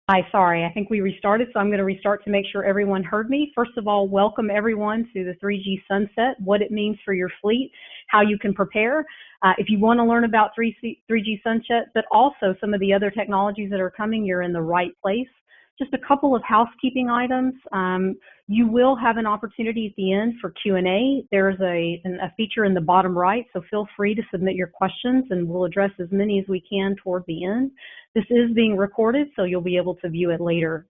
Hi, sorry, I think we restarted, so I'm going to restart to make sure everyone heard me. First of all, welcome everyone to the 3G sunset, what it means for your fleet, how you can prepare. If you want to learn about 3G sunset, but also some of the other technologies that are coming, you're in the right place. Just a couple of housekeeping items. You will have an opportunity at the end for Q&A. There's a feature in the bottom right, so feel free to submit your questions and we'll address as many as we can toward the end. This is being recorded, so you'll be able to view it later.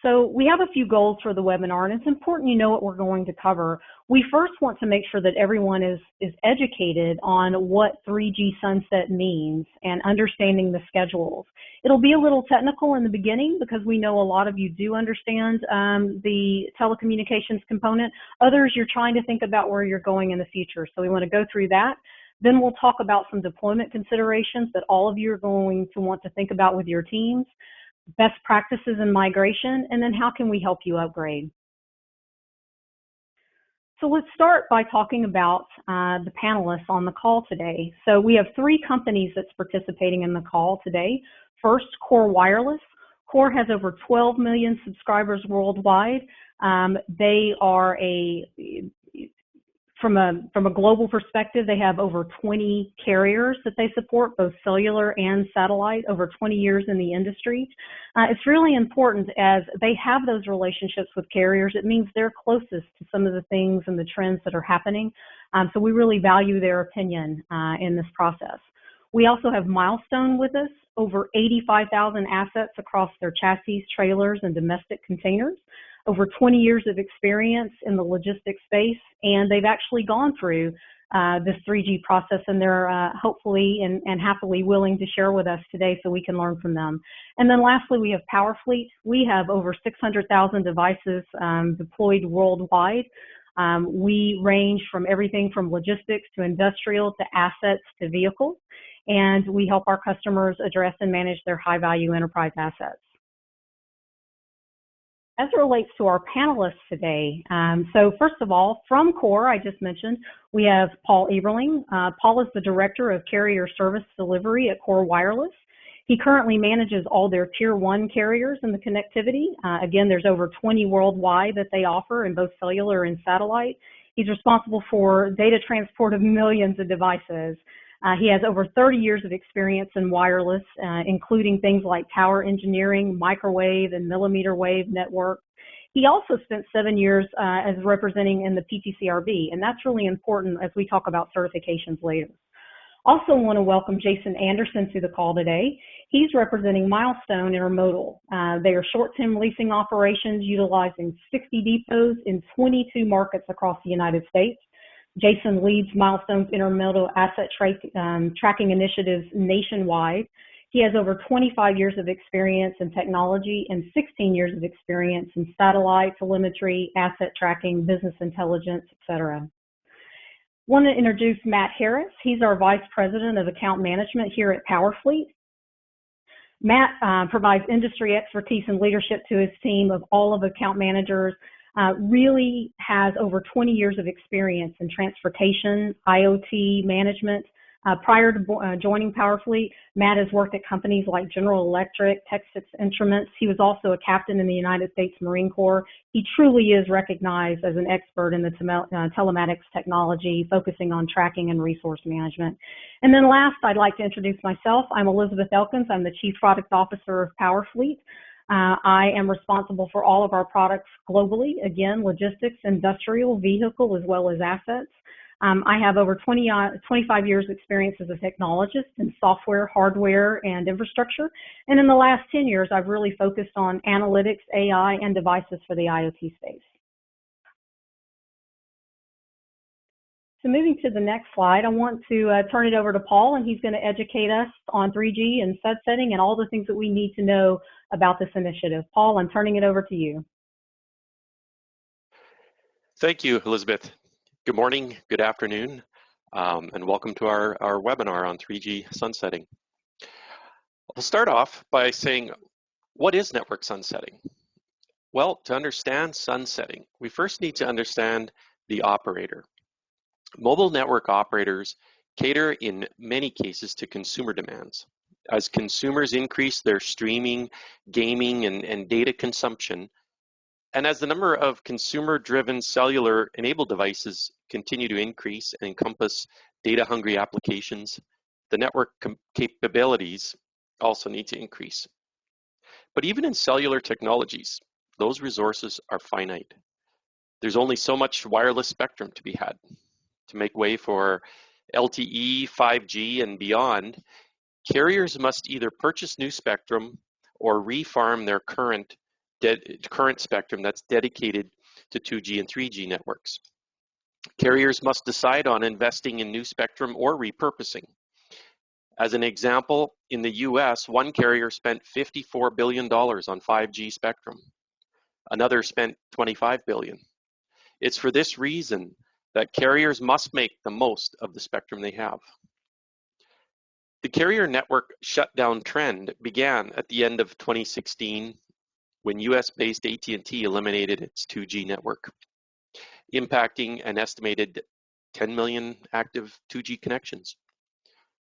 So we have a few goals for the webinar, and it's important you know what we're going to cover. We first want to make sure that everyone is educated on what 3G sunset means and understanding the schedules. It'll be a little technical in the beginning because we know a lot of you do understand the telecommunications component. Others, you're trying to think about where you're going in the future, so we want to go through that. Then we'll talk about some deployment considerations that all of you are going to want to think about with your teams. Best practices in migration, and then how can we help you upgrade? So let's start by talking about the panelists on the call today. So we have 3 companies that's participating in the call today. First, Core Wireless. Core has over 12 million subscribers worldwide. They are from a global perspective, they have over 20 carriers that they support, both cellular and satellite, over 20 years in the industry. It's really important as they have those relationships with carriers. It means they're closest to some of the things and the trends that are happening. So we really value their opinion in this process. We also have Milestone with us, over 85,000 assets across their chassis, trailers, and domestic containers. Over 20 years of experience in the logistics space, and they've actually gone through this 3G process, and they're hopefully and happily willing to share with us today so we can learn from them. And then lastly, we have PowerFleet. We have over 600,000 devices deployed worldwide. We range from everything from logistics to industrial to assets to vehicles, and we help our customers address and manage their high-value enterprise assets. As it relates to our panelists today, so first of all, from Core, I just mentioned, we have Paul Eberling. Paul is the Director of Carrier Service Delivery at Core Wireless. He currently manages all their Tier 1 carriers in the connectivity. Again, there's over 20 worldwide that they offer in both cellular and satellite. He's responsible for data transport of millions of devices. He has over 30 years of experience in wireless, including things like tower engineering, microwave, and millimeter wave networks. He also spent 7 years as representing in the PTCRB, and that's really important as we talk about certifications later. Also want to welcome Jason Anderson to the call today. He's representing Milestone Intermodal. They are short-term leasing operations utilizing 60 depots in 22 markets across the United States. Jason leads Milestone's intermodal asset tracking initiatives nationwide. He has over 25 years of experience in technology and 16 years of experience in satellite, telemetry, asset tracking, business intelligence, etc. Want to introduce Matt Harris. He's our Vice President of Account Management here at PowerFleet. Matt provides industry expertise and leadership to his team of all of account managers. Really has over 20 years of experience in transportation, IoT management. Prior to joining PowerFleet, Matt has worked at companies like General Electric, Texas Instruments. He was also a captain in the United States Marine Corps. He truly is recognized as an expert in the telematics technology, focusing on tracking and resource management. And then last, I'd like to introduce myself. I'm Elizabeth Elkins. I'm the Chief Product Officer of PowerFleet. I am responsible for all of our products globally, again, logistics, industrial, vehicle, as well as assets. I have over 25 years experience as a technologist in software, hardware, and infrastructure. And in the last 10 years, I've really focused on analytics, AI, and devices for the IoT space. So moving to the next slide, I want to turn it over to Paul, and he's going to educate us on 3G and sunsetting and all the things that we need to know about this initiative. Paul, I'm turning it over to you. Thank you, Elizabeth. Good morning, good afternoon, and welcome to our webinar on 3G sunsetting. I'll start off by saying, what is network sunsetting? Well, to understand sunsetting, we first need to understand the operator. Mobile network operators cater in many cases to consumer demands. As consumers increase their streaming, gaming, and data consumption, and as the number of consumer-driven cellular-enabled devices continue to increase and encompass data-hungry applications, the network capabilities also need to increase. But even in cellular technologies, those resources are finite. There's only so much wireless spectrum to be had. To make way for LTE, 5G, and beyond, carriers must either purchase new spectrum or refarm their current spectrum that's dedicated to 2G and 3G networks. Carriers must decide on investing in new spectrum or repurposing. As an example, in the US, one carrier spent $54 billion on 5G spectrum. Another spent $25 billion. It's for this reason that carriers must make the most of the spectrum they have. The carrier network shutdown trend began at the end of 2016 when US-based AT&T eliminated its 2G network, impacting an estimated 10 million active 2G connections.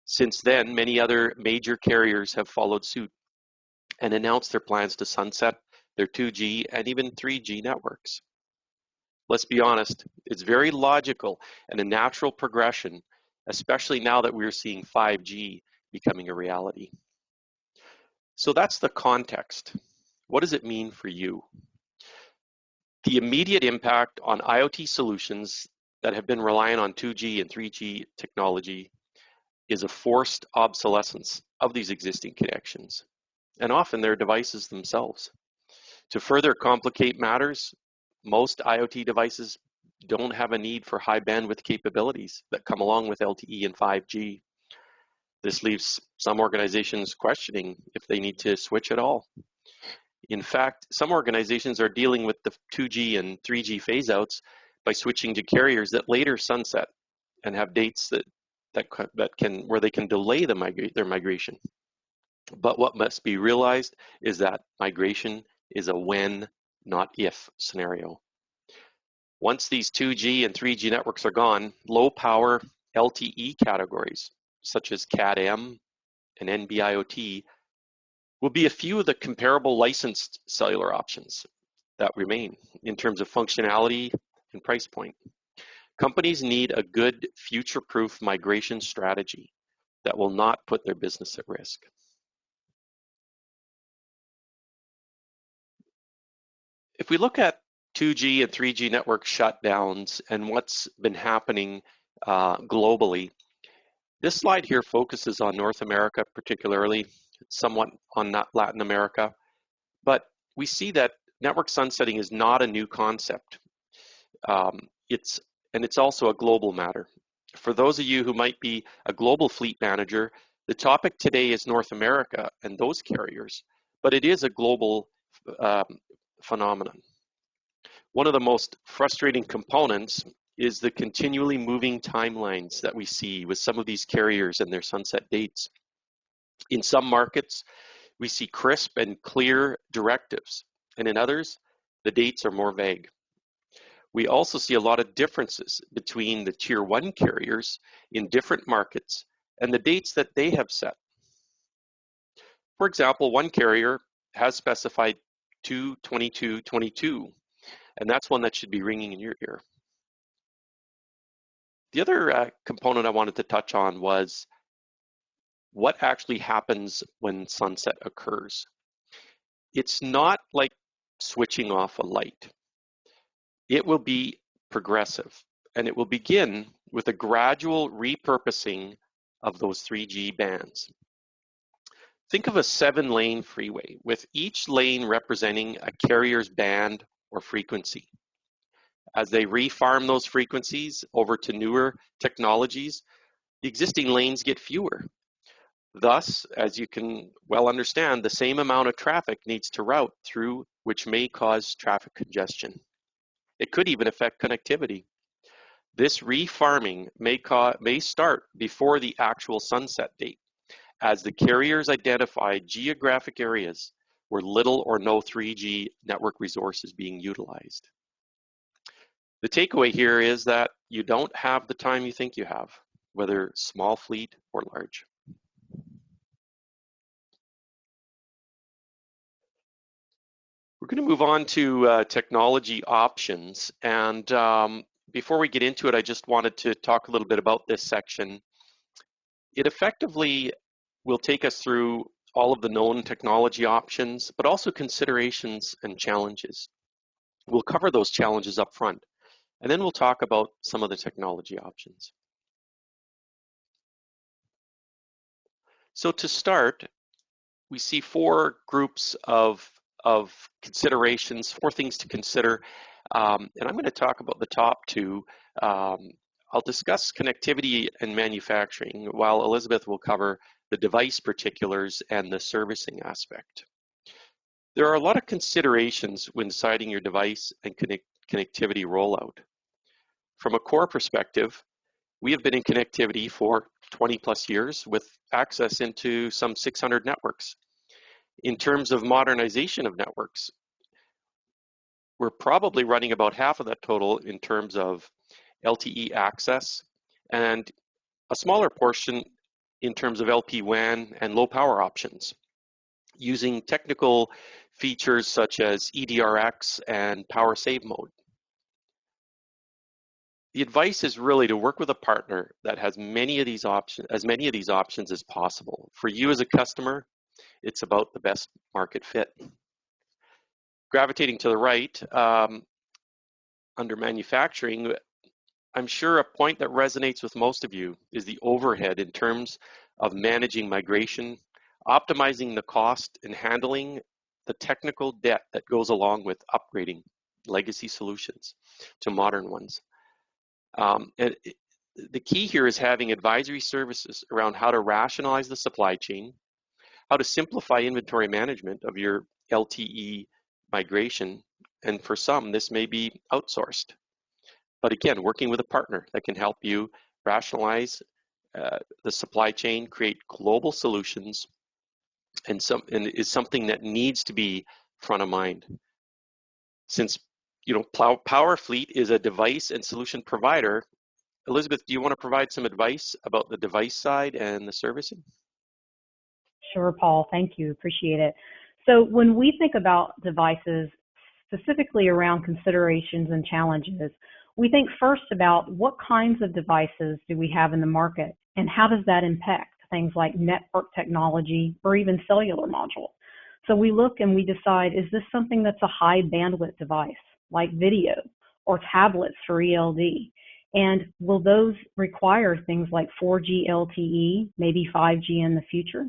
Since then, many other major carriers have followed suit and announced their plans to sunset their 2G and even 3G networks. Let's be honest, it's very logical and a natural progression, especially now that we're seeing 5G becoming a reality. So that's the context. What does it mean for you? The immediate impact on IoT solutions that have been relying on 2G and 3G technology is a forced obsolescence of these existing connections, and often their devices themselves. To further complicate matters, most IoT devices don't have a need for high bandwidth capabilities that come along with LTE and 5G. This leaves some organizations questioning if they need to switch at all. In fact, some organizations are dealing with the 2G and 3G phase-outs by switching to carriers that later sunset and have dates where they can delay their migration. But what must be realized is that migration is a when, not if scenario. Once these 2G and 3G networks are gone, low power LTE categories such as Cat-M and NB-IoT will be a few of the comparable licensed cellular options that remain in terms of functionality and price point. Companies need a good future-proof migration strategy that will not put their business at risk. If we look at 2G and 3G network shutdowns and what's been happening globally, this slide here focuses on North America particularly, somewhat on Latin America, but we see that network sunsetting is not a new concept. It's also a global matter. For those of you who might be a global fleet manager, the topic today is North America and those carriers, but it is a global phenomenon. One of the most frustrating components is the continually moving timelines that we see with some of these carriers and their sunset dates. In some markets, we see crisp and clear directives, and in others, the dates are more vague. We also see a lot of differences between the Tier 1 carriers in different markets and the dates that they have set. For example, one carrier has specified 2/22/22, and that's one that should be ringing in your ear. The other component I wanted to touch on was what actually happens when sunset occurs. It's not like switching off a light. It will be progressive, and it will begin with a gradual repurposing of those 3G bands. Think of a 7-lane freeway, with each lane representing a carrier's band or frequency. As they refarm those frequencies over to newer technologies, the existing lanes get fewer. Thus, as you can well understand, the same amount of traffic needs to route through, which may cause traffic congestion. It could even affect connectivity. This refarming may start before the actual sunset date, as the carriers identify geographic areas where little or no 3G network resource is being utilized. The takeaway here is that you don't have the time you think you have, whether small fleet or large. We're going to move on to technology options. And before we get into it, I just wanted to talk a little bit about this section. It effectively will take us through all of the known technology options, but also considerations and challenges. We'll cover those challenges up front, and then we'll talk about some of the technology options. So to start, we see four groups of considerations, four things to consider, and I'm going to talk about the top two. I'll discuss connectivity and manufacturing, while Elizabeth will cover the device particulars and the servicing aspect. There are a lot of considerations when deciding your device and connectivity rollout. From a core perspective, we have been in connectivity for 20 plus years with access into some 600 networks. In terms of modernization of networks, we're probably running about half of that total in terms of LTE access and a smaller portion in terms of LPWAN and low power options, using technical features such as EDRX and power save mode. The advice is really to work with a partner that has as many of these options as possible. For you as a customer, it's about the best market fit. Gravitating to the right, under manufacturing, I'm sure a point that resonates with most of you is the overhead in terms of managing migration, optimizing the cost, and handling the technical debt that goes along with upgrading legacy solutions to modern ones. The key here is having advisory services around how to rationalize the supply chain, how to simplify inventory management of your LTE migration, and for some, this may be outsourced. But again, working with a partner that can help you rationalize the supply chain, create global solutions, and is something that needs to be front of mind. Since PowerFleet is a device and solution provider, Elizabeth, do you want to provide some advice about the device side and the servicing? Sure, Paul. Thank you. Appreciate it. So when we think about devices, specifically around considerations and challenges, we think first about what kinds of devices do we have in the market and how does that impact things like network technology or even cellular module. So we look and we decide, is this something that's a high bandwidth device like video or tablets for ELD? And will those require things like 4G LTE, maybe 5G in the future?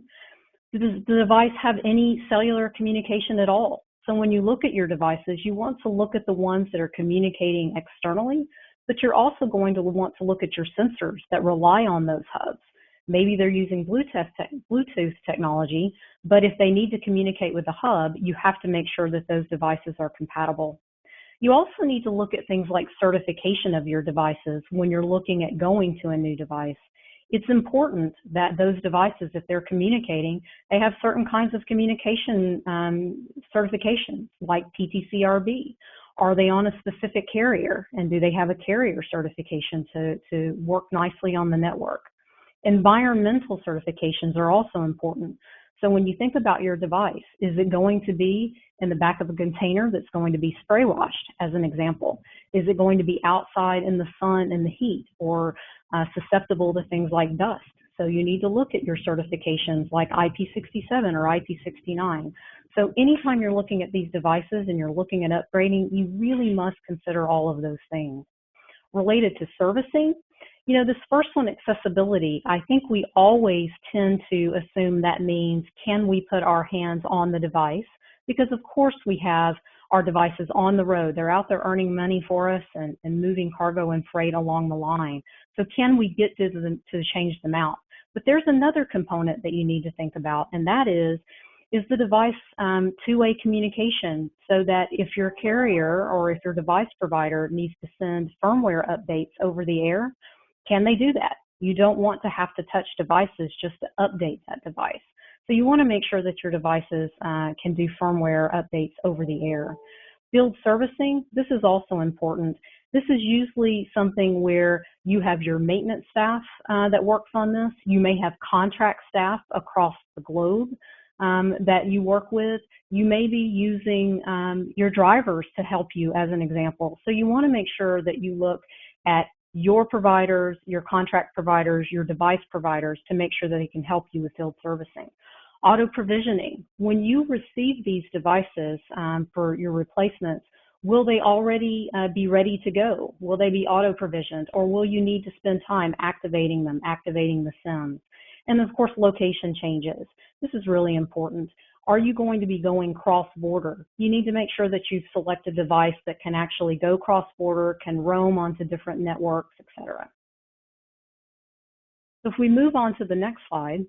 Does the device have any cellular communication at all? So when you look at your devices, you want to look at the ones that are communicating externally, but you're also going to want to look at your sensors that rely on those hubs. Maybe they're using Bluetooth technology, but if they need to communicate with the hub, you have to make sure that those devices are compatible. You also need to look at things like certification of your devices when you're looking at going to a new device. It's important that those devices, if they're communicating, they have certain kinds of communication certifications like PTCRB. Are they on a specific carrier, and do they have a carrier certification to work nicely on the network? Environmental certifications are also important. So when you think about your device, is it going to be in the back of a container that's going to be spray washed, as an example? Is it going to be outside in the sun and the heat, or susceptible to things like dust? So you need to look at your certifications like IP67 or IP69. So anytime you're looking at these devices and you're looking at upgrading, you really must consider all of those things. Related to servicing, this first one, accessibility, I think we always tend to assume that means, can we put our hands on the device? Because of course we have our devices on the road. They're out there earning money for us and moving cargo and freight along the line. So can we get to change them out? But there's another component that you need to think about, and that is the device two-way communication, so that if your carrier or if your device provider needs to send firmware updates over the air, can they do that? You don't want to have to touch devices just to update that device. So you want to make sure that your devices can do firmware updates over the air. Field servicing, this is also important. This is usually something where you have your maintenance staff that works on this. You may have contract staff across the globe that you work with. You may be using your drivers to help you, as an example. So you want to make sure that you look at your providers, your contract providers, your device providers to make sure that they can help you with field servicing. Auto provisioning. When you receive these devices for your replacements, will they already be ready to go? Will they be auto provisioned, or will you need to spend time activating them, activating the SIMs? And of course, location changes. This is really important. Are you going to be going cross-border? You need to make sure that you select a device that can actually go cross-border, can roam onto different networks, etc. So if we move on to the next slide,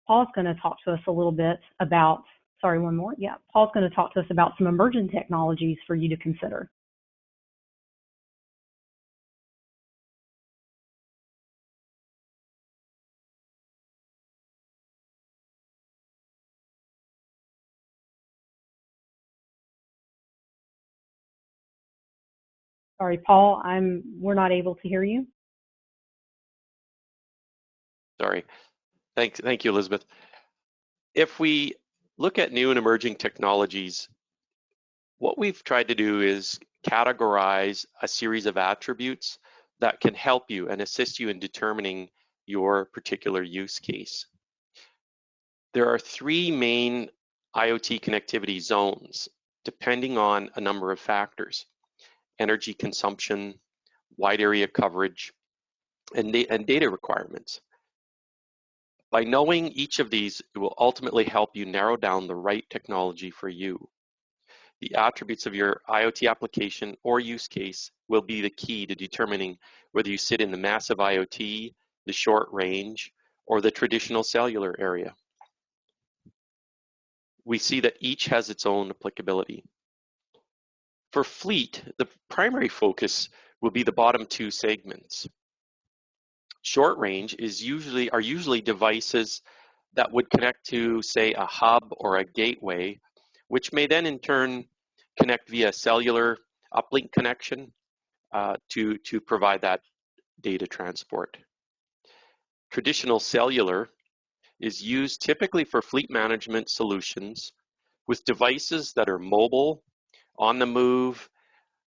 Paul's going to talk to us a little bit about, sorry, one more. Yeah, Paul's going to talk to us about some emerging technologies for you to consider. Sorry, Paul, we're not able to hear you. Sorry. Thank you, Elizabeth. If we look at new and emerging technologies, what we've tried to do is categorize a series of attributes that can help you and assist you in determining your particular use case. There are three main IoT connectivity zones, depending on a number of factors: energy consumption, wide area coverage, and data requirements. By knowing each of these, it will ultimately help you narrow down the right technology for you. The attributes of your IoT application or use case will be the key to determining whether you sit in the massive IoT, the short range, or the traditional cellular area. We see that each has its own applicability. For fleet, the primary focus will be the bottom two segments. Short range are usually devices that would connect to, say, a hub or a gateway, which may then in turn connect via cellular uplink connection to provide that data transport. Traditional cellular is used typically for fleet management solutions with devices that are mobile, on the move,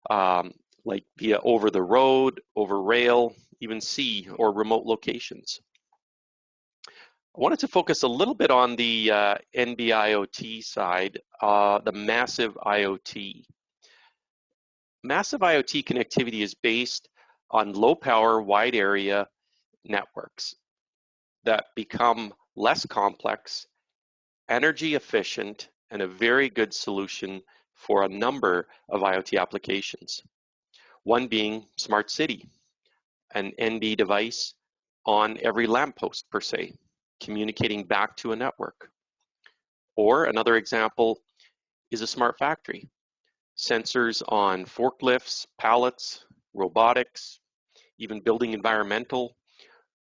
like via over the road, over rail, even sea or remote locations. I wanted to focus a little bit on the NB-IoT side, the massive IoT. Massive IoT connectivity is based on low power, wide area networks that become less complex, energy efficient, and a very good solution for a number of IoT applications. One being smart city, an NB device on every lamppost per se, communicating back to a network. Or another example is a smart factory. Sensors on forklifts, pallets, robotics, even building environmental,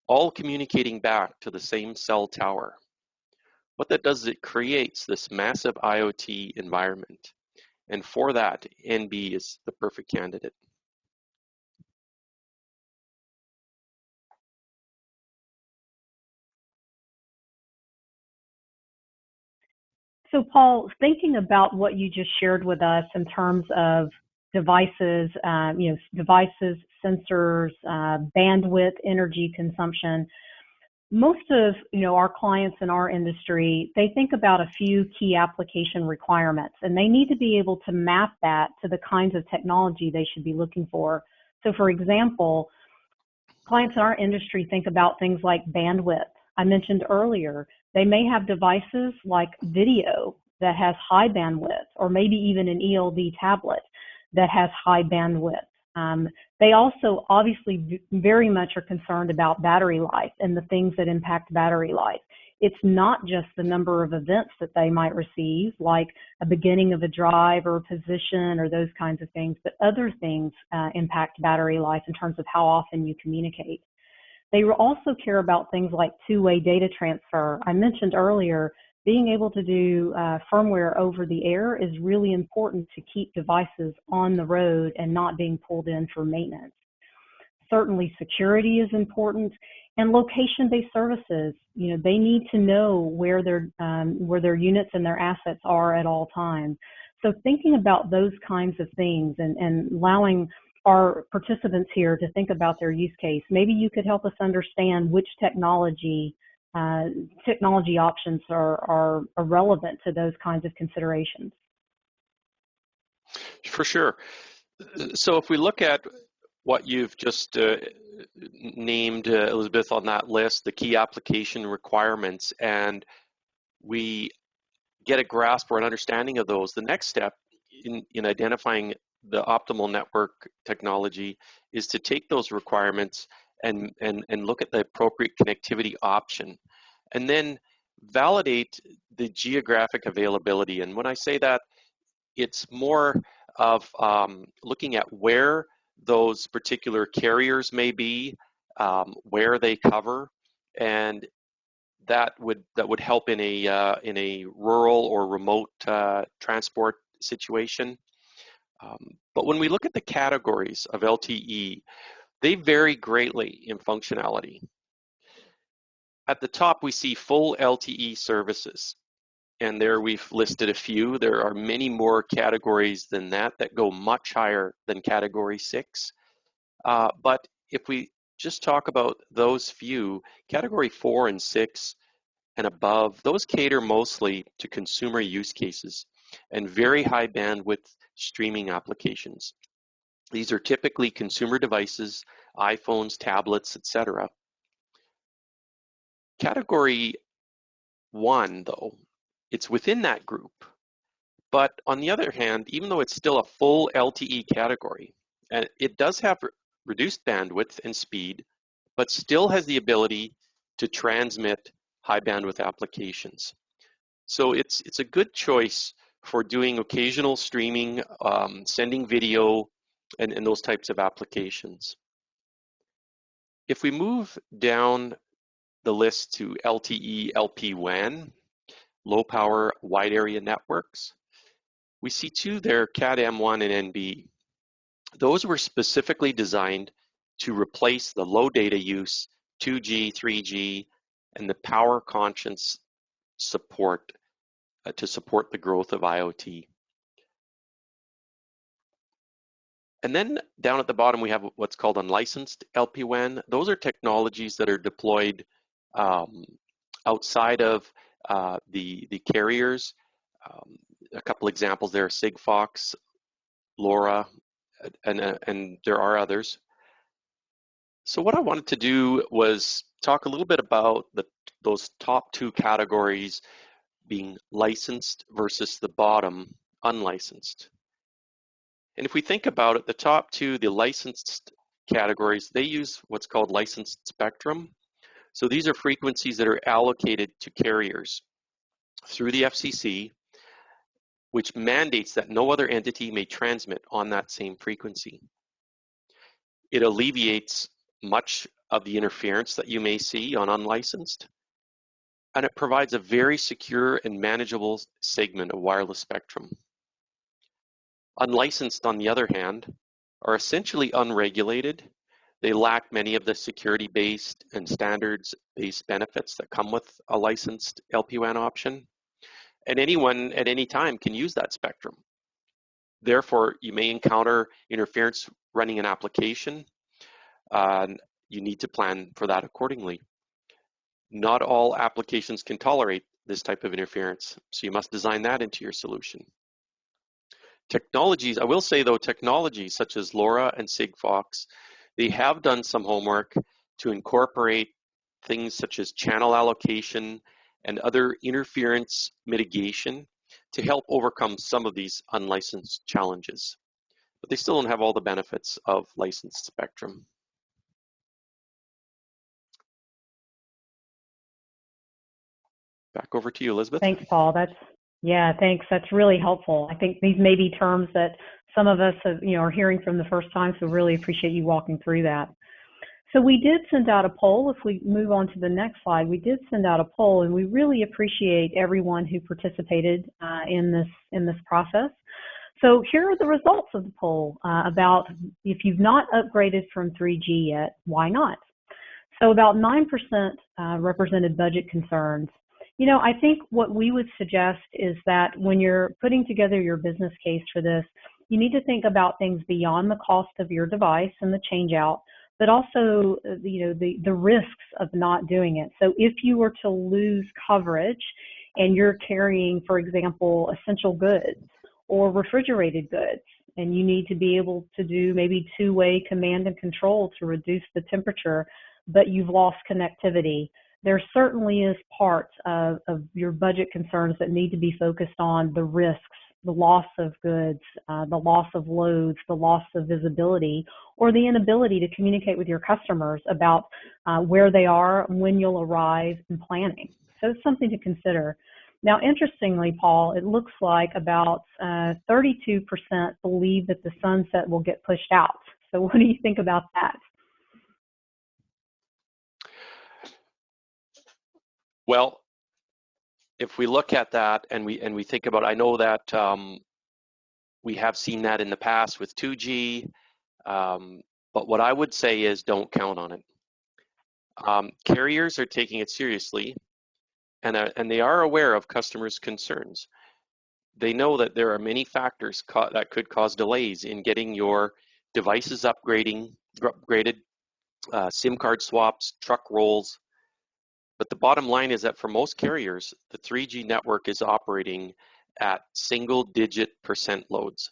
all communicating back to the same cell tower. What that does is it creates this massive IoT environment. And for that, NB is the perfect candidate. So Paul, thinking about what you just shared with us in terms of devices, devices, sensors, bandwidth, energy consumption, most of our clients in our industry, they think about a few key application requirements, and they need to be able to map that to the kinds of technology they should be looking for. So for example, clients in our industry think about things like bandwidth. I mentioned earlier, they may have devices like video that has high bandwidth, or maybe even an ELD tablet that has high bandwidth. They also obviously very much are concerned about battery life and the things that impact battery life. It's not just the number of events that they might receive, like a beginning of a drive or a position or those kinds of things, but other things impact battery life in terms of how often you communicate. They also care about things like two-way data transfer. I mentioned earlier, being able to do firmware over the air is really important to keep devices on the road and not being pulled in for maintenance. Certainly security is important, and location-based services. They need to know where their units and their assets are at all times. So thinking about those kinds of things and allowing our participants here to think about their use case. Maybe you could help us understand which technology options are relevant to those kinds of considerations. For sure. So if we look at what you've just named, Elizabeth, on that list, the key application requirements, and we get a grasp or an understanding of those, the next step in identifying the optimal network technology is to take those requirements and look at the appropriate connectivity option, and then validate the geographic availability. And when I say that, it's more of looking at where those particular carriers may be, where they cover, and that would help in a rural or remote transport situation. But when we look at the categories of LTE, they vary greatly in functionality. At the top, we see full LTE services, and there we've listed a few. There are many more categories than that go much higher than category 6. But if we just talk about those few, category 4 and 6 and above, those cater mostly to consumer use cases and very high bandwidth streaming applications. These are typically consumer devices, iPhones, tablets, etc. Category 1, though, it's within that group. But on the other hand, even though it's still a full LTE category, and it does have reduced bandwidth and speed, but still has the ability to transmit high bandwidth applications. So it's a good choice for doing occasional streaming, sending video, and those types of applications. If we move down the list to LTE, LPWAN, low power wide area networks, we see two there, Cat-M1 and NB. Those were specifically designed to replace the low data use, 2G, 3G, and the power conscious support to support the growth of IoT. And then down at the bottom, we have what's called unlicensed LPWAN. Those are technologies that are deployed outside of the carriers. A couple examples there, Sigfox, LoRa, and there are others. So what I wanted to do was talk a little bit about those top two categories being licensed versus the bottom, unlicensed. And if we think about it, the top two, the licensed categories, they use what's called licensed spectrum. So these are frequencies that are allocated to carriers through the FCC, which mandates that no other entity may transmit on that same frequency. It alleviates much of the interference that you may see on unlicensed, and it provides a very secure and manageable segment of wireless spectrum. Unlicensed, on the other hand, are essentially unregulated. They lack many of the security-based and standards-based benefits that come with a licensed LPWAN option. And anyone at any time can use that spectrum. Therefore, you may encounter interference running an application. You need to plan for that accordingly. Not all applications can tolerate this type of interference, so you must design that into your solution. Technologies, I will say though, technologies such as LoRa and Sigfox, they have done some homework to incorporate things such as channel allocation and other interference mitigation to help overcome some of these unlicensed challenges. But they still don't have all the benefits of licensed spectrum. Back over to you, Elizabeth. Thanks, Paul. Thanks. That's really helpful. I think these may be terms that some of us are hearing from the first time, so really appreciate you walking through that. So we did send out a poll. If we move on to the next slide, we did send out a poll, and we really appreciate everyone who participated in this process. So here are the results of the poll about if you've not upgraded from 3G yet, why not? So about 9% represented budget concerns. I think what we would suggest is that when you're putting together your business case for this, you need to think about things beyond the cost of your device and the change out, but also, the risks of not doing it. So if you were to lose coverage and you're carrying, for example, essential goods or refrigerated goods, and you need to be able to do maybe two-way command and control to reduce the temperature, but you've lost connectivity, there certainly is parts of your budget concerns that need to be focused on the risks, the loss of goods, the loss of loads, the loss of visibility, or the inability to communicate with your customers about where they are, when you'll arrive, and planning. So it's something to consider. Now, interestingly, Paul, it looks like about 32% believe that the sunset will get pushed out. So what do you think about that? Well, if we look at that and we think about, I know that we have seen that in the past with 2G, but what I would say is don't count on it. Carriers are taking it seriously, and they are aware of customers' concerns. They know that there are many factors that could cause delays in getting your devices upgraded, SIM card swaps, truck rolls. But the bottom line is that for most carriers, the 3G network is operating at single-digit % loads,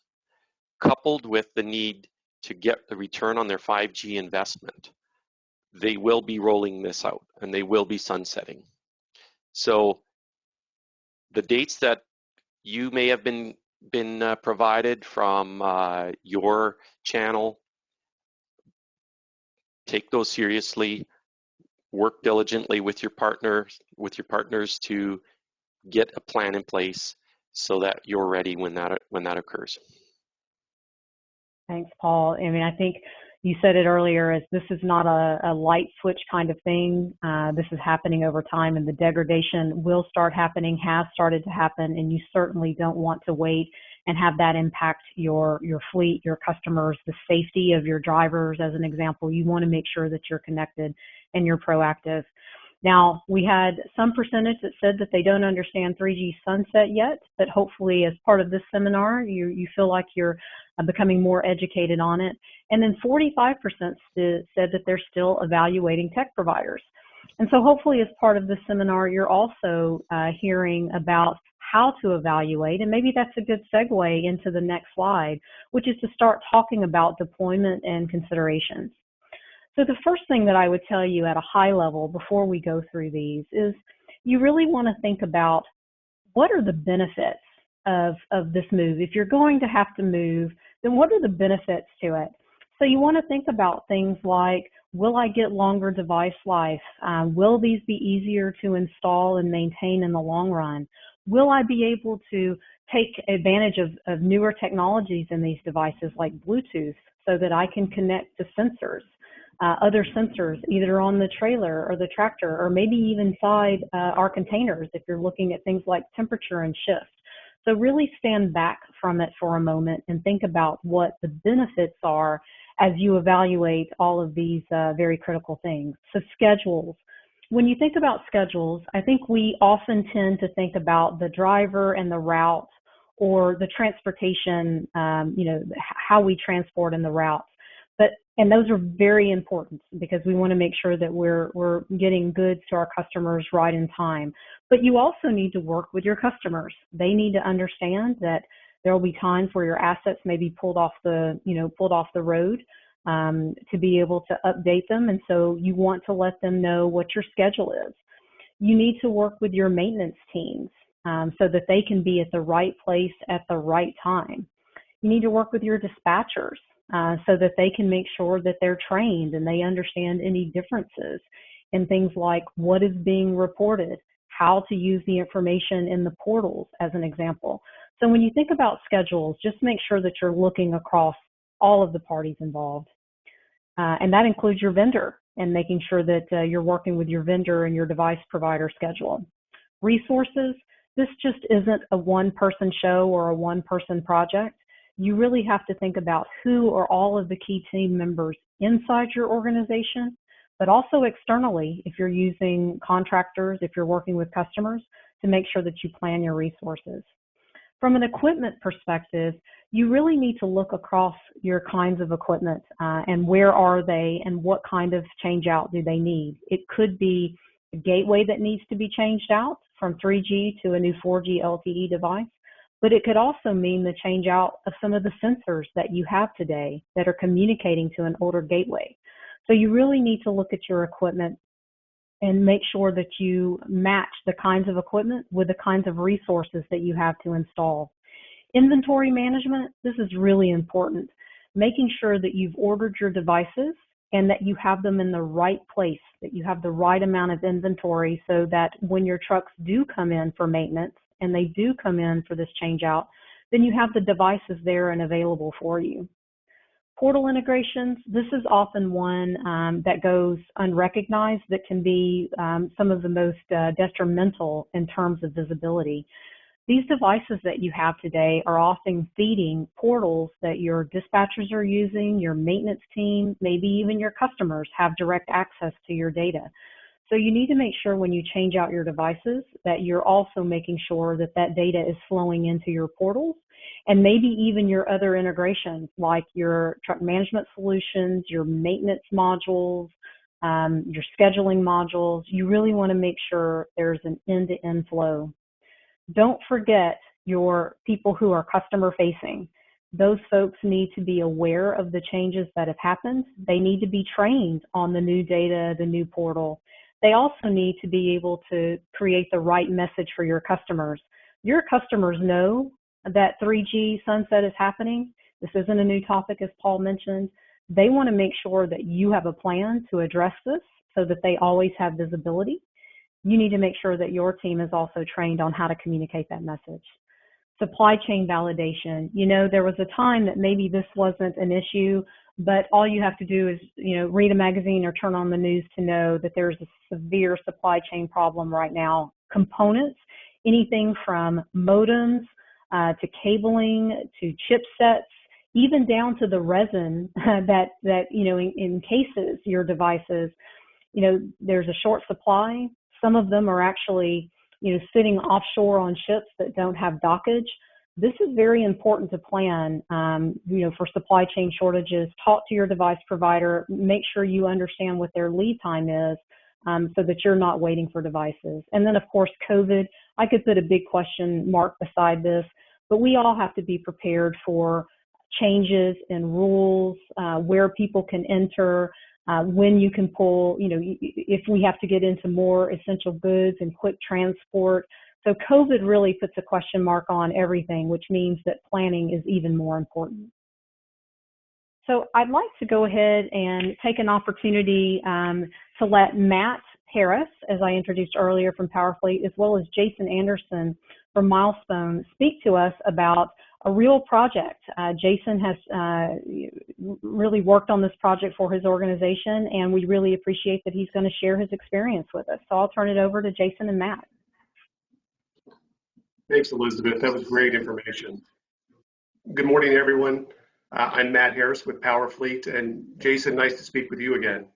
coupled with the need to get the return on their 5G investment. They will be rolling this out, and they will be sunsetting. So the dates that you may have been provided from your channel, take those seriously. Work diligently with your partners to get a plan in place so that you're ready when that occurs. Thanks, Paul. I mean, I think you said it earlier, as this is not a light switch kind of thing. This is happening over time, and the degradation will start happening, has started to happen, and you certainly don't want to wait and have that impact your fleet, your customers, the safety of your drivers. As an example, you want to make sure that you're connected and you're proactive. Now, we had some percentage that said that they don't understand 3G sunset yet, but hopefully as part of this seminar, you feel like you're becoming more educated on it. And then 45% said that they're still evaluating tech providers. And so hopefully as part of this seminar, you're also hearing about how to evaluate, and maybe that's a good segue into the next slide, which is to start talking about deployment and considerations. So the first thing that I would tell you at a high level before we go through these is you really want to think about what are the benefits of this move. If you're going to have to move, then what are the benefits to it? So you want to think about things like, will I get longer device life? Will these be easier to install and maintain in the long run? Will I be able to take advantage of newer technologies in these devices like Bluetooth so that I can connect to sensors? Other sensors, either on the trailer or the tractor, or maybe even inside our containers if you're looking at things like temperature and shift. So really stand back from it for a moment and think about what the benefits are as you evaluate all of these very critical things. So schedules. When you think about schedules, I think we often tend to think about the driver and the route or the transportation, how we transport in the routes. And those are very important because we want to make sure that we're getting goods to our customers right in time. But you also need to work with your customers. They need to understand that there will be times where your assets may be pulled off the road to be able to update them. And so you want to let them know what your schedule is. You need to work with your maintenance teams so that they can be at the right place at the right time. You need to work with your dispatchers so that they can make sure that they're trained and they understand any differences in things like what is being reported, how to use the information in the portals, as an example. So when you think about schedules, just make sure that you're looking across all of the parties involved. And that includes your vendor and making sure that you're working with your vendor and your device provider schedule. Resources, this just isn't a one-person show or a one-person project. you really have to think about who are all of the key team members inside your organization, but also externally if you're using contractors, if you're working with customers, to make sure that you plan your resources. From an equipment perspective, you really need to look across your kinds of equipment and where are they and what kind of change out do they need. It could be a gateway that needs to be changed out from 3G to a new 4G LTE device, but it could also mean the change out of some of the sensors that you have today that are communicating to an older gateway. So you really need to look at your equipment and make sure that you match the kinds of equipment with the kinds of resources that you have to install. Inventory management, this is really important. Making sure that you've ordered your devices and that you have them in the right place, that you have the right amount of inventory so that when your trucks do come in for maintenance and they do come in for this change out, then you have the devices there and available for you. Portal integrations, this is often one that goes unrecognized, that can be some of the most detrimental in terms of visibility. These devices that you have today are often feeding portals that your dispatchers are using, your maintenance team, maybe even your customers have direct access to your data. So you need to make sure when you change out your devices that you're also making sure that that data is flowing into your portals and maybe even your other integrations like your truck management solutions, your maintenance modules, your scheduling modules. You really want to make sure there's an end-to-end flow. Don't forget your people who are customer facing. Those folks need to be aware of the changes that have happened. They need to be trained on the new data, the new portal. They also need to be able to create the right message for your customers. Your customers know that 3G sunset is happening. This isn't a new topic, as Paul mentioned. They want to make sure that you have a plan to address this so that they always have visibility. You need to make sure that your team is also trained on how to communicate that message. Supply chain validation. You know, there was a time that maybe this wasn't an issue, but all you have to do is, read a magazine or turn on the news to know that there's a severe supply chain problem right now. Components, anything from modems to cabling to chipsets, even down to the resin that encases your devices. There's a short supply. Some of them are actually, sitting offshore on ships that don't have dockage. This is very important to plan, for supply chain shortages. Talk to your device provider, make sure you understand what their lead time is so that you're not waiting for devices. And then, of course, COVID, I could put a big question mark beside this, but we all have to be prepared for changes in rules, where people can enter, when you can pull, if we have to get into more essential goods and quick transport. So COVID really puts a question mark on everything, which means that planning is even more important. So I'd like to go ahead and take an opportunity to let Matt Harris, as I introduced earlier from PowerFleet, as well as Jason Anderson from Milestone, speak to us about a real project. Jason has really worked on this project for his organization, and we really appreciate that he's going to share his experience with us. So I'll turn it over to Jason and Matt. Thanks, Elizabeth. That was great information. Good morning, everyone. I'm Matt Harris with PowerFleet, and Jason, nice to speak with you again.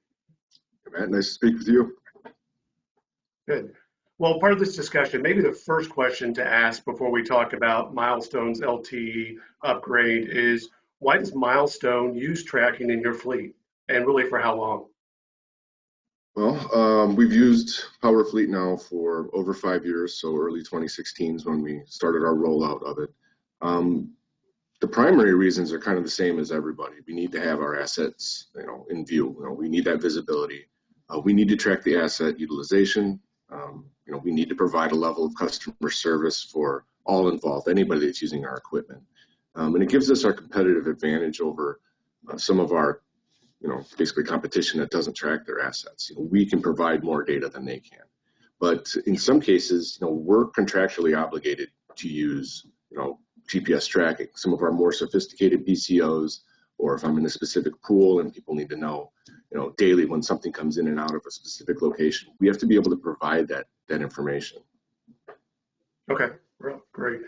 Matt, nice to speak with you. Good. Well, part of this discussion, maybe the first question to ask before we talk about Milestone's LTE upgrade is, why does Milestone use tracking in your fleet, and really for how long? Well, we've used PowerFleet now for over 5 years, so early 2016 is when we started our rollout of it. The primary reasons are kind of the same as everybody. We need to have our assets, in view. We need that visibility. We need to track the asset utilization. We need to provide a level of customer service for all involved, anybody that's using our equipment. And it gives us our competitive advantage over some of our, basically competition that doesn't track their assets. We can provide more data than they can. But in some cases, we're contractually obligated to use, GPS tracking. Some of our more sophisticated BCOs, or if I'm in a specific pool and people need to know, daily when something comes in and out of a specific location, we have to be able to provide that information. Okay, well, great.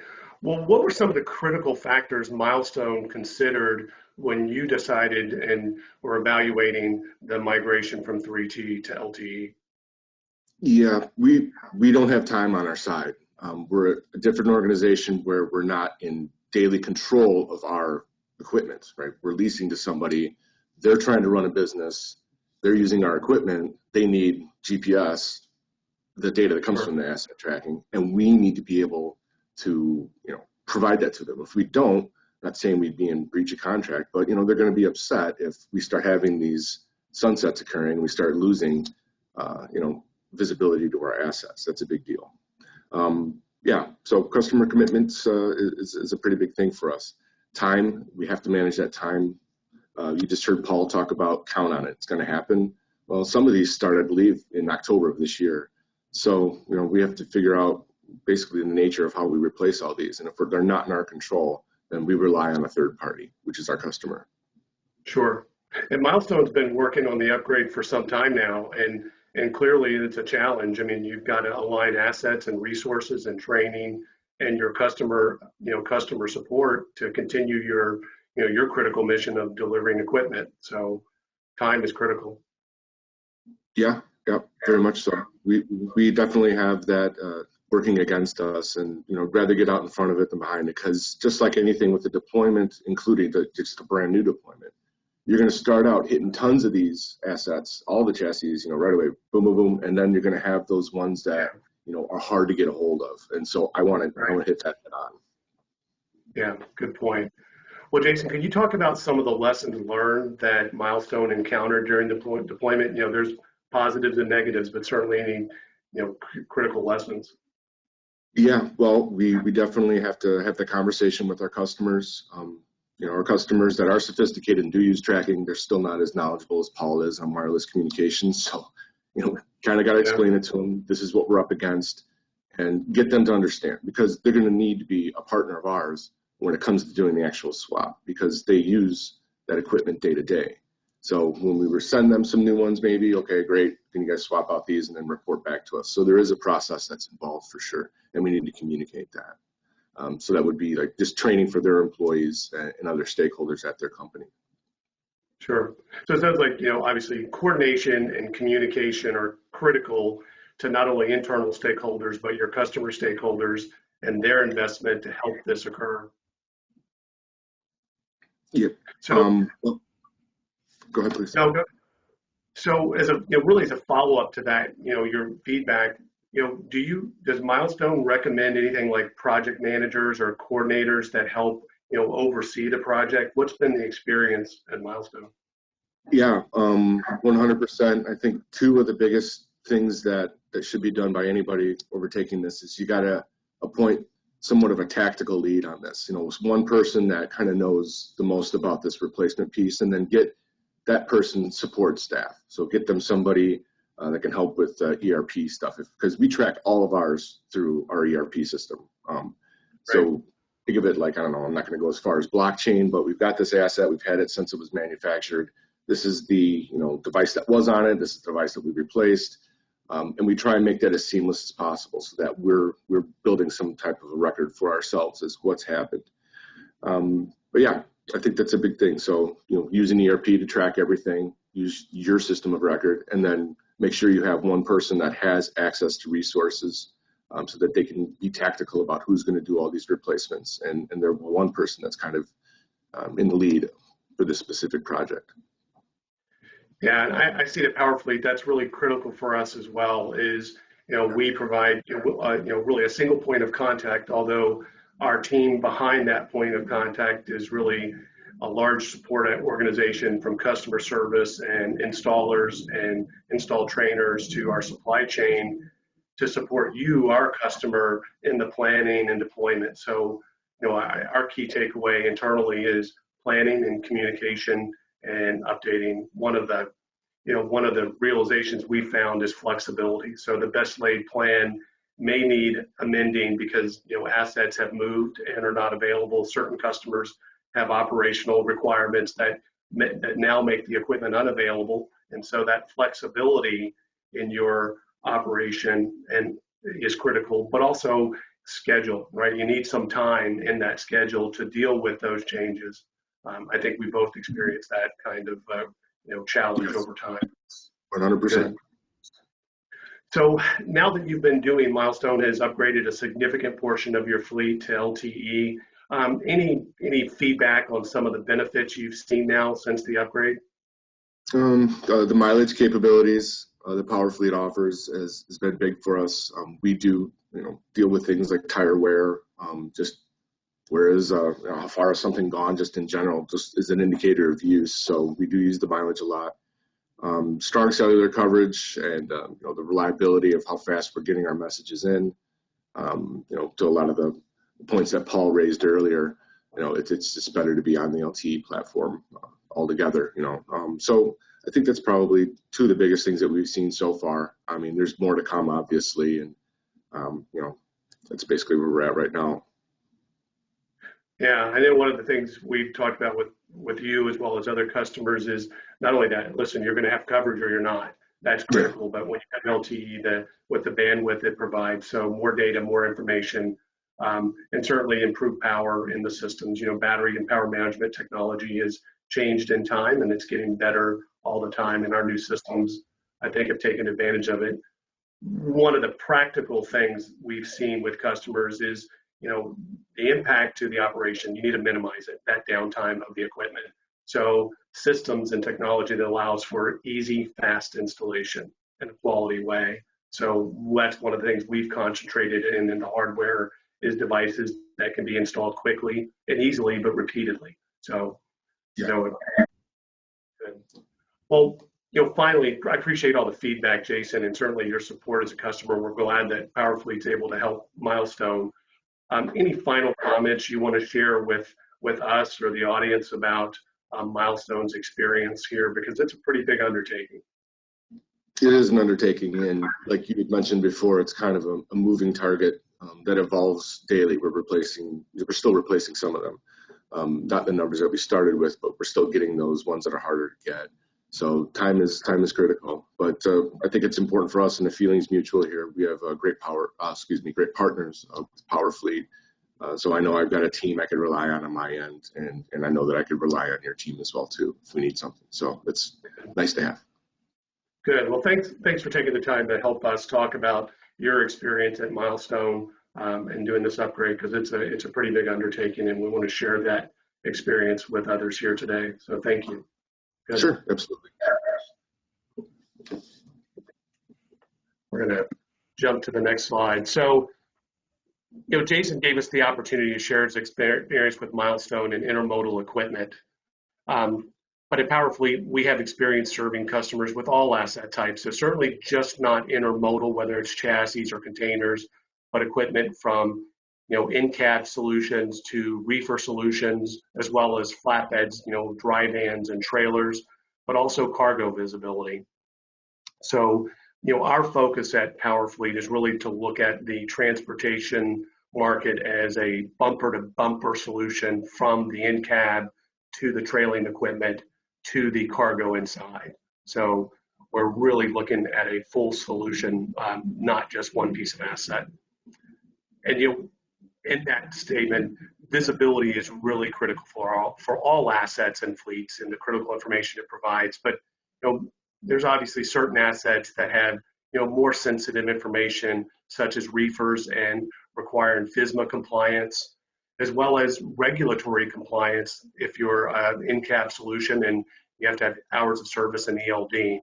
Well, what were some of the critical factors Milestone considered when you decided and were evaluating the migration from 3T to LTE? Yeah, we don't have time on our side. We're a different organization where we're not in daily control of our equipment, right? We're leasing to somebody. They're trying to run a business. They're using our equipment. They need GPS, the data that comes from the asset tracking, and we need to be able to, provide that to them. If we don't, not saying we'd be in breach of contract, but they're going to be upset if we start having these sunsets occurring. We start losing, visibility to our assets. That's a big deal. Yeah, so customer commitments is a pretty big thing for us. Time, we have to manage that time. You just heard Paul talk about count on it. It's going to happen. Well, some of these start, I believe, in October of this year. So, we have to figure out basically the nature of how we replace all these. And if they're not in our control, then we rely on a third party, which is our customer. Sure. And Milestone's been working on the upgrade for some time now, and clearly it's a challenge. I mean, you've got to align assets and resources and training and your customer support to continue your critical mission of delivering equipment. So time is critical. Yeah, very much so. We definitely have that working against us, and rather get out in front of it than behind it, because just like anything with the deployment, including just a brand new deployment, you're going to start out hitting tons of these assets, all the chassis, right away, boom, boom, boom, and then you're going to have those ones that are hard to get a hold of, and so I want to hit that head on. Yeah, good point. Well, Jason, could you talk about some of the lessons learned that Milestone encountered during deployment? There's positives and negatives, but certainly any critical lessons. Yeah, well, we definitely have to have the conversation with our customers. Our customers that are sophisticated and do use tracking, they're still not as knowledgeable as Paul is on wireless communications. So, kind of got to explain it to them. This is what we're up against, and get them to understand, because they're going to need to be a partner of ours when it comes to doing the actual swap, because they use that equipment day to day. So when we were sending them some new ones, maybe, okay, great, can you guys swap out these and then report back to us? So there is a process that's involved for sure, and we need to communicate that. So that would be like just training for their employees and other stakeholders at their company. Sure. So it sounds like, obviously coordination and communication are critical to not only internal stakeholders, but your customer stakeholders and their investment to help this occur. Yep. So, go ahead, please. No, so as really as a follow-up to that, your feedback, does Milestone recommend anything like project managers or coordinators that help, oversee the project? What's been the experience at Milestone? Yeah, 100%. I think two of the biggest things that should be done by anybody overtaking this is you got to appoint somewhat of a tactical lead on this. One person that kind of knows the most about this replacement piece, and then get that person support staff. So get them somebody that can help with ERP stuff, because we track all of ours through our ERP system. So think of it like, I don't know, I'm not going to go as far as blockchain, but we've got this asset. We've had it since it was manufactured. This is the device that was on it. This is the device that we replaced. And we try and make that as seamless as possible, so that we're building some type of a record for ourselves as what's happened. But yeah, I think that's a big thing. So, use an ERP to track everything, use your system of record, and then make sure you have one person that has access to resources, so that they can be tactical about who's going to do all these replacements. And they're one person that's kind of in the lead for this specific project. Yeah, and I see that PowerFleet, that's really critical for us as well, is, we provide, really a single point of contact, although our team behind that point of contact is really a large support organization, from customer service and installers and install trainers to our supply chain, to support you, our customer, in the planning and deployment. So, our key takeaway internally is planning and communication and updating. One of the realizations we found is flexibility. So the best laid plan may need amending because, assets have moved and are not available. Certain customers have operational requirements that now make the equipment unavailable. And so that flexibility in your operation is critical, but also schedule, right? You need some time in that schedule to deal with those changes. I think we both experienced that kind of challenge Yes. over time. 100%. So now that you've been doing, Milestone has upgraded a significant portion of your fleet to LTE. Any feedback on some of the benefits you've seen now since the upgrade? The mileage capabilities the PowerFleet offers has been big for us. We do deal with things like tire wear, just whereas how far is something gone just in general, just is an indicator of use. So we do use the mileage a lot. Strong cellular coverage and the reliability of how fast we're getting our messages in. To a lot of the points that Paul raised earlier, it's just better to be on the LTE platform altogether. So I think that's probably two of the biggest things that we've seen so far. I mean, there's more to come, obviously, and that's basically where we're at right now. Yeah, I know one of the things we've talked about with you as well as other customers is not only that, listen, you're going to have coverage or you're not. That's critical, but when you have LTE, with the bandwidth it provides, so more data, more information, and certainly improved power in the systems. Battery and power management technology has changed in time, and it's getting better all the time, and our new systems, I think, have taken advantage of it. One of the practical things we've seen with customers is the impact to the operation. You need to minimize it, that downtime of the equipment. So systems and technology that allows for easy, fast installation in a quality way. So that's one of the things we've concentrated in the hardware is devices that can be installed quickly and easily, but repeatedly. So, well, finally, I appreciate all the feedback, Jason, and certainly your support as a customer. We're glad that PowerFleet's able to help Milestone. Any final comments you want to share with us or the audience about Milestone's experience here? Because it's a pretty big undertaking. It is an undertaking, and like you had mentioned before, it's kind of a moving target that evolves daily. We're still replacing some of them. Not the numbers that we started with, but we're still getting those ones that are harder to get. So time is critical, but I think it's important for us, and the feeling's mutual here. We have great great partners of PowerFleet. So I know I've got a team I can rely on my end, and I know that I could rely on your team as well too if we need something. So it's nice to have. Good. Well, thanks for taking the time to help us talk about your experience at Milestone and doing this upgrade, because it's a pretty big undertaking, and we want to share that experience with others here today. So thank you. Good. Sure, absolutely. We're going to jump to the next slide. So, Jason gave us the opportunity to share his experience with Milestone and intermodal equipment. But at PowerFleet, we have experience serving customers with all asset types. So certainly just not intermodal, whether it's chassis or containers, but equipment from in-cab solutions to reefer solutions, as well as flatbeds, dry vans and trailers, but also cargo visibility. So, our focus at PowerFleet is really to look at the transportation market as a bumper-to-bumper solution from the in-cab to the trailing equipment to the cargo inside. So we're really looking at a full solution, not just one piece of asset. And in that statement, visibility is really critical for all assets and fleets and the critical information it provides. But there's obviously certain assets that have more sensitive information, such as reefers and requiring FSMA compliance, as well as regulatory compliance if you're an in-cab solution and you have to have hours of service in ELD.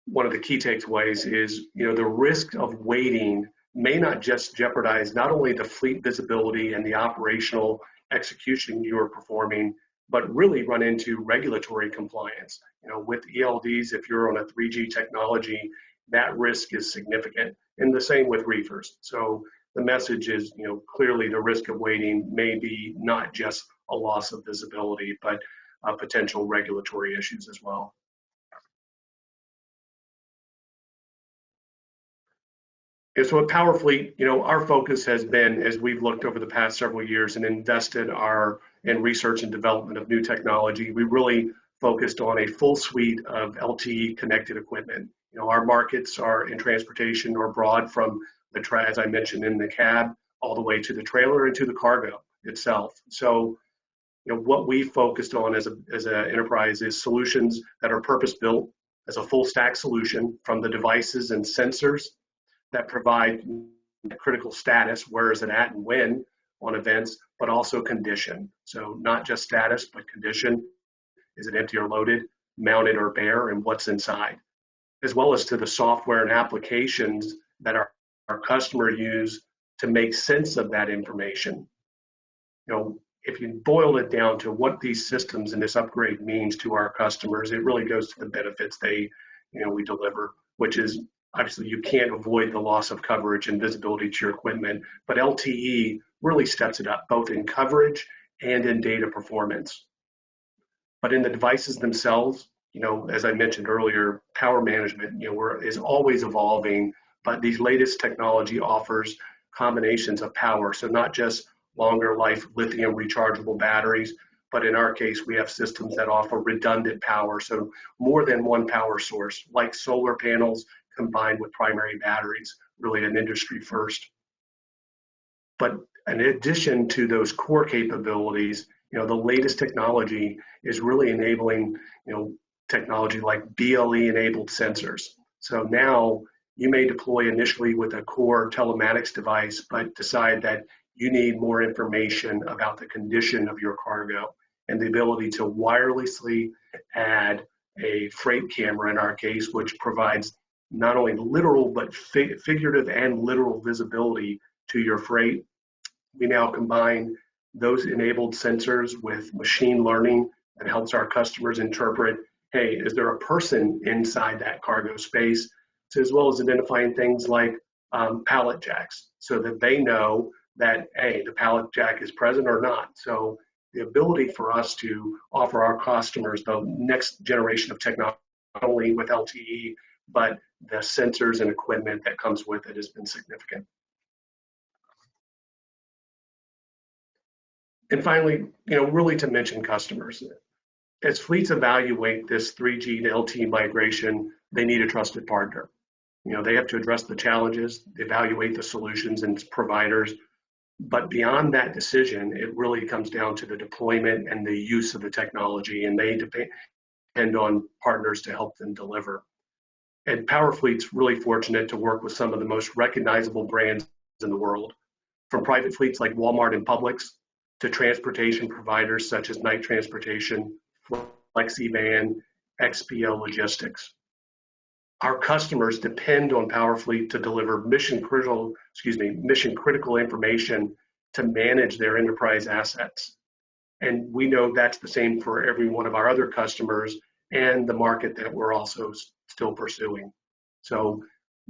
One of the key takeaways is the risk of waiting may not just jeopardize not only the fleet visibility and the operational execution you are performing, but really run into regulatory compliance. With ELDs, if you're on a 3G technology, that risk is significant. And the same with reefers. So the message is, clearly the risk of waiting may be not just a loss of visibility, but potential regulatory issues as well. And so at PowerFleet, our focus has been, as we've looked over the past several years and invested in research and development of new technology, we really focused on a full suite of LTE connected equipment. Our markets are in transportation are broad from as I mentioned, in the cab, all the way to the trailer and to the cargo itself. So, what we focused on as an enterprise is solutions that are purpose built as a full stack solution, from the devices and sensors that provide critical status, where is it at and when on events, but also condition. So not just status, but condition. Is it empty or loaded, mounted or bare, and what's inside? As well as to the software and applications that our customer use to make sense of that information. If you boil it down to what these systems and this upgrade means to our customers, it really goes to the benefits we deliver, which is obviously you can't avoid the loss of coverage and visibility to your equipment, but LTE really steps it up, both in coverage and in data performance. But in the devices themselves, as I mentioned earlier, power management, is always evolving, but these latest technology offers combinations of power. So not just longer life lithium rechargeable batteries, but in our case, we have systems that offer redundant power. So more than one power source, like solar panels combined with primary batteries, really an industry first. But in addition to those core capabilities, the latest technology is really enabling, technology like BLE-enabled sensors. So now you may deploy initially with a core telematics device, but decide that you need more information about the condition of your cargo, and the ability to wirelessly add a freight camera in our case, which provides not only literal but figurative and literal visibility to your freight. We now combine those enabled sensors with machine learning that helps our customers interpret, hey, is there a person inside that cargo space? So as well as identifying things like pallet jacks, so that they know that, hey, the pallet jack is present or not. So the ability for us to offer our customers the next generation of technology, not only with LTE, but the sensors and equipment that comes with it, has been significant. And finally, really to mention customers. As fleets evaluate this 3G to LTE migration, they need a trusted partner. They have to address the challenges, evaluate the solutions and providers. But beyond that decision, it really comes down to the deployment and the use of the technology, and they depend on partners to help them deliver. And Powerfleet's really fortunate to work with some of the most recognizable brands in the world, from private fleets like Walmart and Publix to transportation providers such as Knight Transportation, FlexiVan, XPO Logistics. Our customers depend on Powerfleet to deliver mission critical information to manage their enterprise assets. And we know that's the same for every one of our other customers and the market that we're also still pursuing. So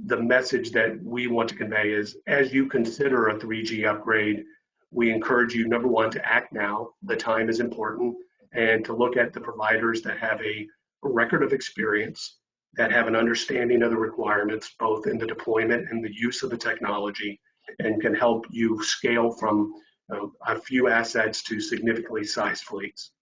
the message that we want to convey is, as you consider a 3G upgrade, we encourage you, number one, to act now. The time is important, and to look at the providers that have a record of experience, that have an understanding of the requirements, both in the deployment and the use of the technology, and can help you scale from a few assets to significantly sized fleets.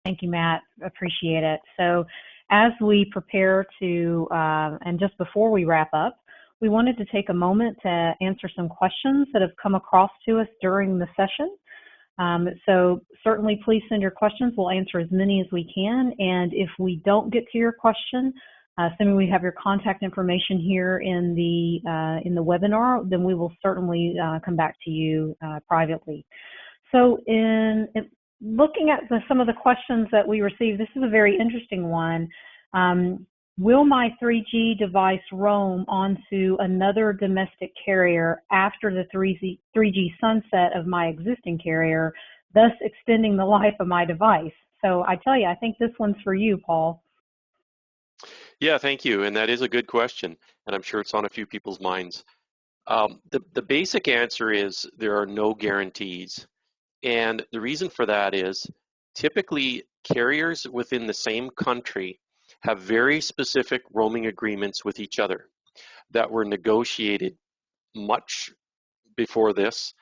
Thank you, Matt. Appreciate it. So as we prepare to, and just before we wrap up, we wanted to take a moment to answer some questions that have come across to us during the session. So certainly please send your questions. We'll answer as many as we can. And if we don't get to your question, assuming we have your contact information here in the webinar, then we will certainly come back to you privately. So in looking at some of the questions that we received, this is a very interesting one. Will my 3G device roam onto another domestic carrier after the 3G sunset of my existing carrier, thus extending the life of my device? So I tell you, I think this one's for you, Paul. Yeah, thank you. And that is a good question, and I'm sure it's on a few people's minds. The basic answer is there are no guarantees. And the reason for that is typically carriers within the same country have very specific roaming agreements with each other that were negotiated much before this,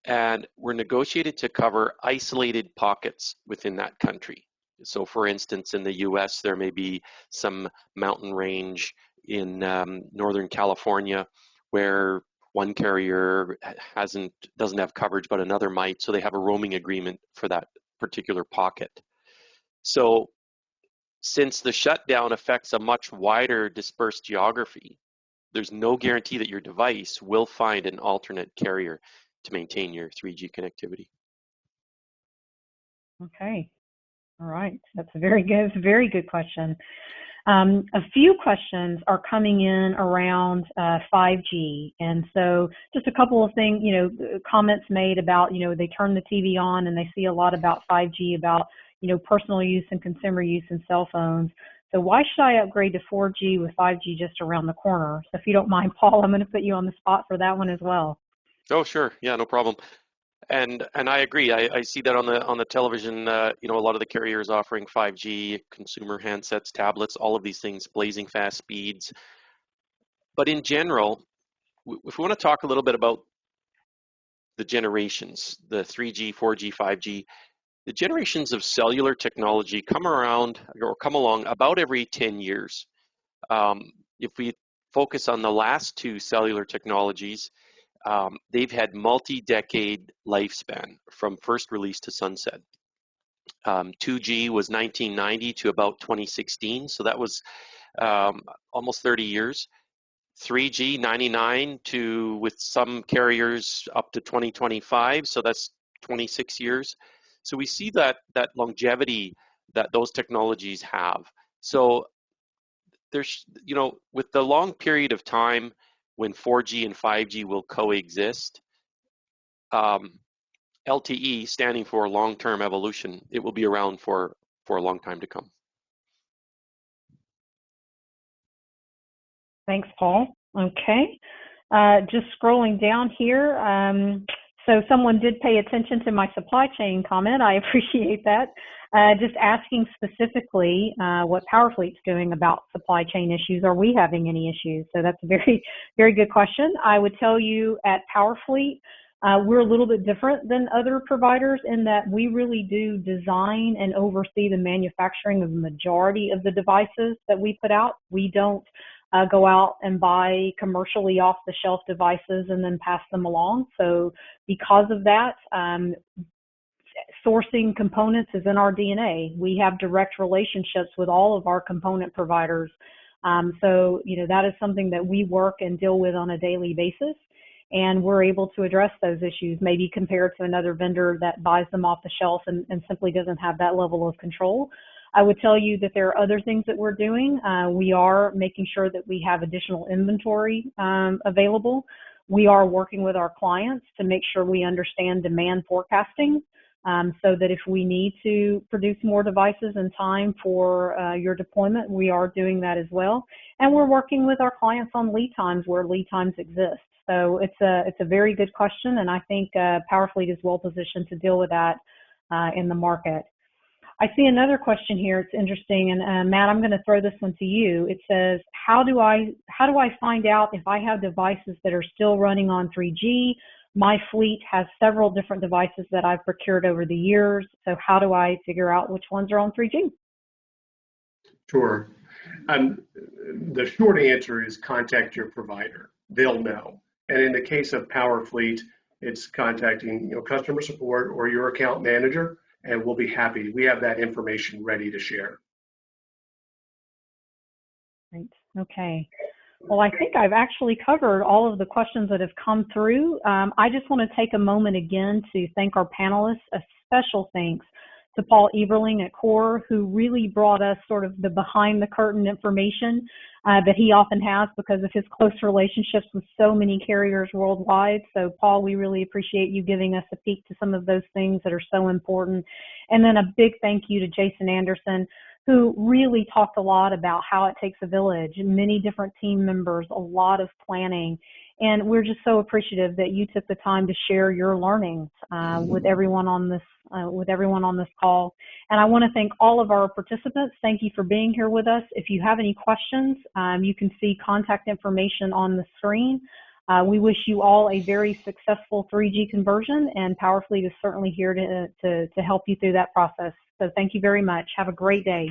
and were negotiated to cover isolated pockets within that country. So for instance, in the US, there may be some mountain range in Northern California where one carrier doesn't have coverage, but another might, so they have a roaming agreement for that particular pocket. So since the shutdown affects a much wider dispersed geography, there's no guarantee that your device will find an alternate carrier to maintain your 3G connectivity. Okay. All right. That's a very good question. A few questions are coming in around 5G. And so just a couple of things, comments made about, they turn the TV on and they see a lot about 5G, about, personal use and consumer use in cell phones. So why should I upgrade to 4G with 5G just around the corner? So if you don't mind, Paul, I'm going to put you on the spot for that one as well. Oh, sure. Yeah, no problem. And I agree. I see that on the television. A lot of the carriers offering 5G, consumer handsets, tablets, all of these things, blazing fast speeds. But in general, if we want to talk a little bit about the generations, the 3G, 4G, 5G, the generations of cellular technology come along about every 10 years. If we focus on the last two cellular technologies, they've had multi-decade lifespan from first release to sunset. 2G was 1990 to about 2016, so that was almost 30 years. 3G 99 to, with some carriers, up to 2025, so that's 26 years. So we see that longevity that those technologies have. So there's, with the long period of time when 4G and 5G will coexist, LTE, standing for long-term evolution, it will be around for a long time to come. Thanks, Paul. Okay. Just scrolling down here. So someone did pay attention to my supply chain comment. I appreciate that. Just asking specifically what PowerFleet's doing about supply chain issues. Are we having any issues? So that's a very, very good question. I would tell you at PowerFleet, we're a little bit different than other providers in that we really do design and oversee the manufacturing of the majority of the devices that we put out. We don't go out and buy commercially off-the-shelf devices and then pass them along. So because of that, sourcing components is in our DNA. We have direct relationships with all of our component providers. So, that is something that we work and deal with on a daily basis. And we're able to address those issues, maybe compared to another vendor that buys them off the shelf and simply doesn't have that level of control. I would tell you that there are other things that we're doing. We are making sure that we have additional inventory available. We are working with our clients to make sure we understand demand forecasting so that if we need to produce more devices in time for your deployment, we are doing that as well. And we're working with our clients on lead times where lead times exist. So it's a very good question, and I think PowerFleet is well positioned to deal with that in the market. I see another question here. It's interesting, and Matt, I'm going to throw this one to you. It says, how do I find out if I have devices that are still running on 3G? My fleet has several different devices that I've procured over the years. So how do I figure out which ones are on 3G? Sure. The short answer is contact your provider. They'll know. And in the case of PowerFleet, it's contacting customer support or your account manager, and we'll be happy. We have that information ready to share. Great. Okay. Well, I think I've actually covered all of the questions that have come through. I just want to take a moment again to thank our panelists. A special thanks to Paul Eberling at CORE, who really brought us sort of the behind the curtain information that he often has because of his close relationships with so many carriers worldwide. So Paul, we really appreciate you giving us a peek to some of those things that are so important. And then a big thank you to Jason Anderson, who really talked a lot about how it takes a village, many different team members, a lot of planning. And we're just so appreciative that you took the time to share your learnings with everyone on this call. And I want to thank all of our participants. Thank you for being here with us. If you have any questions, you can see contact information on the screen. We wish you all a very successful 3G conversion, and PowerFleet is certainly here to help you through that process. So thank you very much. Have a great day.